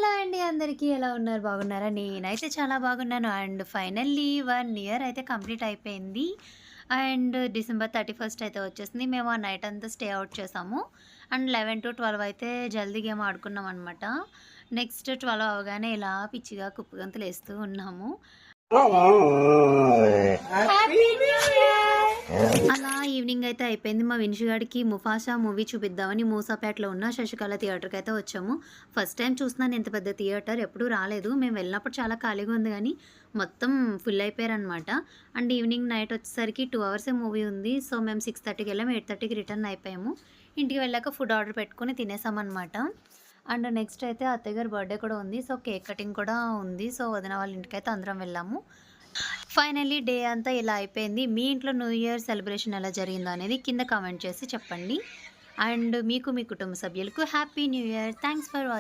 Hello అండి అందరికీ ఎలా ఉన్నారు? బాగున్నారా? నేనైతే చాలా బాగున్నాను. అండ్ ఫైనల్లీ 1 ఇయర్ అయితే కంప్లీట్ అయిపోయింది. అండ్ డిసెంబర్ 31 అయితే వచ్చేసింది. మేము ఆ నైట్ అంతా స్టే అవుట్ చేసాము. అండ్ 11-12 అయితే జల్దీ గేమ్ ఆడుకున్నామనమాట. నెక్స్ట్ 12 అవ్వగానే ఇలా పిచ్చిగా కుప్పగంతులేస్తూ ఉన్నాము. Happy new year! అలా ఈవినింగ్ అయితే అయిపోయింది. మా విన్షు గాడికి 'ముఫాసా' మూవీ చూపిద్దామని మూసాపేటలో ఉన్న శశికళ థియేటర్‌కయితే వచ్చాము. ఫస్ట్ టైమ్ చూస్తున్నాను ఇంత పెద్ద థియేటర్. ఎప్పుడూ రాలేదు. మేము వెళ్ళినప్పుడు చాలా ఖాళీగా ఉంది గానీ, మొత్తం ఫుల్ అయిపోయారనమాట. అండ్ ఈవినింగ్ నైట్ వచ్చేసరికి 2 అవర్సే మూవీ ఉంది. సో, మేము 6:30కి వెళ్ళాము. 8:30కి రిటర్న్ అయిపోయాము. ఇంటికి వెళ్ళాక ఫుడ్ ఆర్డర్ పెట్టుకొని తినేసామనమాట. అండ్ నెక్స్ట్ అయితే అత్తయ్య గారి బర్త్‌డే కూడా ఉంది. సో, కేక్ కటింగ్ కూడా ఉంది. సో, వదిన వాళ్ళ ఇంటికైతే అందరం వెళ్ళాము. ఫైనల్లీ డే అంతా ఇలా అయిపోయింది. మీ ఇంట్లో న్యూ ఇయర్ సెలబ్రేషన్ ఎలా జరిగిందో అనేది కింద కామెంట్ చేసి చెప్పండి. అండ్ మీకు, మీ కుటుంబ సభ్యులకు happy new year. Thanks for watching.